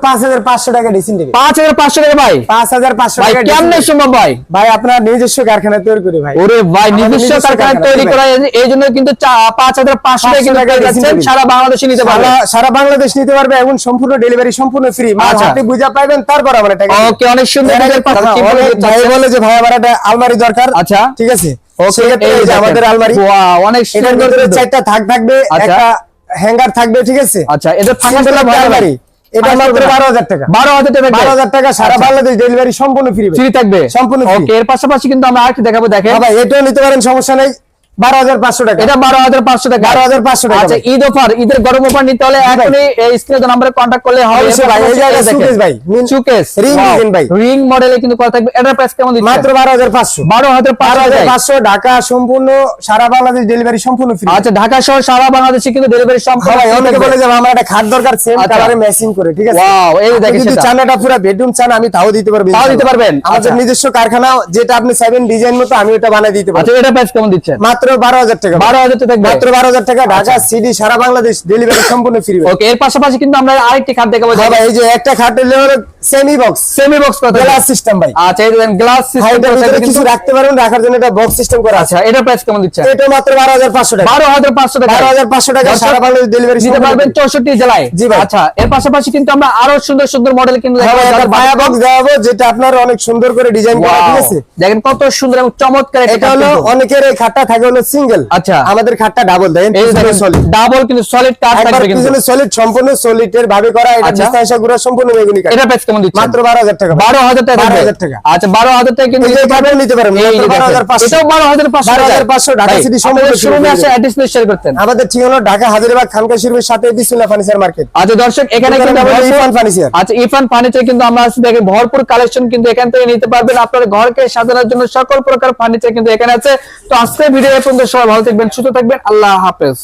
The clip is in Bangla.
5500 টাকা ডিসিন দিবে। 5500 টাকা ভাই, 5500 ভাই টাকা কেমনে সম্ভব ভাই? ভাই আপনার নিজস্ব কারখানা তৈরি করি ভাই। ওরে ভাই নিজস্ব কারখানা তৈরি করা, এই জন্য কিন্তু 5500 টাকা কিন্তু পেয়ে যাচ্ছেন, সারা বাংলাদেশে নিতে পারবে। সারা বাংলাদেশ নিতে পারবে এবং সম্পূর্ণ ডেলিভারি সম্পূর্ণ ফ্রি। মাল হাতে বুঝা পাবেন তারপর আমরা টাকা। ওকে, অনেক সুন্দর। ভাই বলে যে ভাই আমার একটা আলমারি দরকার। আচ্ছা ঠিক আছে, ওকে, এই যে আমাদের আলমারি। ওয়াও, অনেক এটার সুন্দর। ভিতরে 4টা থাক থাকবে, একটা হ্যাঙ্গার থাকবে। ঠিক আছে, আচ্ছা এটা ফাঁকা দিলে ভালো আলমারি। এটা মাত্র 12000 টাকা। 12000 টাকা, 12000 টাকা সারা বাংলাদেশ ডেলিভারি সম্পূর্ণ ফ্রি ফ্রি থাকবে, সম্পূর্ণ ফ্রি। ওকে, এর পাশাপাশি কিন্তু আমরা আরেকটা দেখাবো, দেখেন ভাই এটাও নিতে পারেন, সমস্যা নাই। 12500 টাকা, এটা 12500 টাকা। 12500 টাকা। আচ্ছা, ঈদ অফার, ঈদের গরম অফার নিতে হলে এখনই এই স্ক্রিনে নাম্বারে কন্টাক্ট করলে হবে। অবশ্যই ভাই, এই জায়গা সুকেস ভাই, সুকেস রিং ডিজাইন ভাই, রিং মডেলে কিন্তু করা থাকবে। এটার প্রাইস কেমন দিচ্ছেন? মাত্র 12500। 12500 ঢাকা সম্পূর্ণ সারা বাংলাদেশ ডেলিভারি সম্পূর্ণ ফ্রি। আচ্ছা, ঢাকা সহ সারা বাংলাদেশে কিন্তু ডেলিভারি সম্পূর্ণ ভাই free অনেকে থাকবে। বলে যে আমার একটা খাট দরকার সেম কালারে ম্যাচিং করে। ঠিক আছে, ওয়াও, এই দেখেন যদি সেটা। চান এটা পুরো বেডরুম চান আমি তাও দিতে পারবো। তাও দিতে পারবেন? আমাদের আচ্ছা। নিজস্ব কারখানা, যেটা আপনি চাইবেন ডিজাইন মতো আমি ওটা বানাই দিতে পারবো। আচ্ছা, এটা প্রাইস কেমন দিচ্ছেন? মাত্র 12000 টাকা। 12000 টাকা থাকবে। মাত্র 12000 টাকা। ঢাকা সিটি সারা বাংলাদেশ ডেলিভারি সম্পূর্ণ ফ্রি। ওকে, এর পাশাপাশি কিন্তু আমরা আরেকটি খাট দেখাবো। ভাই এই যে একটা খাট হলো সেমি বক্স, সেমি বক্স কত? গ্লাস সিস্টেম ভাই। আচ্ছা, এই দেখেন গ্লাস সিস্টেম এটার ভিতরে কিছু রাখতে পারবেন, রাখার জন্য এটা বক্স সিস্টেম করা আছে। আচ্ছা, এটা প্রাইস কেমন দিচ্ছেন? এটা মাত্র 12500 টাকা। 12500 টাকা। 12500 টাকা সারা বাংলাদেশ ডেলিভারি নিতে পারবেন 64 জেলায়। জি ভাই। আচ্ছা, এর পাশাপাশি কিন্তু আমরা আরো সুন্দর সুন্দর মডেল কিন্তু দেখাবো। একটা পায়া বক্স দেখাবো, যেটা আপনার অনেক সুন্দর করে ডিজাইন করা। ঠিক আছে, দেখেন কত সুন্দর এবং চমৎকার একটা এটা হলো খাট কিন্তু। অনেকের এই খাটটা থাকে হলো সিঙ্গেল। আচ্ছা, আমাদের খাটটা ডাবল দেন, এই দেখেন সলিড ডাবল কিন্তু সলিড কাট থাকবে কিন্তু। পিছনে সলিড, সম্পূর্ণ সলিডের ভাবে করা। এটা আচ্ছা। ডিসটেন্সা গুলো সম্পূর্ণ বেগুনি কাট। এটা প্রাইস কেমন দিচ্ছেন? মাত্র 12000 টাকা। 12000 টাকা। 12000 টাকা। আচ্ছা, 12000 টাকা কিন্তু এই খাটও নিতে পারেন এই মাত্র যে দেখেন, 12500। এটাও 12500 টাকা। 12500 ঢাকা সিটি সম্পূর্ণ আপনাদের শোরুমে আসে অ্যাড্রেস প্লিজ শেয়ার করতেন। আমাদের ঠিকানা ঢাকা হাজারীবাগ খানকা শরীফের সাথে বিসমিল্লাহ ফার্নিচার মার্কেট। আচ্ছা দর্শক, এখানে কিন্তু আমাদের ইরফান ফার্নিচার। আচ্ছা, ইরফান ফার্নিচার কিন্তু আমরা আছি, দেখেন ভরপুর কালেকশন কিন্তু এখান থেকে নিতে পারবেন। আপনার ঘরকে সাজানোর জন্য সকল প্রকার ফার্নিচার কিন্তু এখানে আছে। তো আজকের ভিডিও এই পর্যন্ত, সবাই ভালো থাকবেন, সুস্থ থাকবেন, আল্লাহ হাফেজ।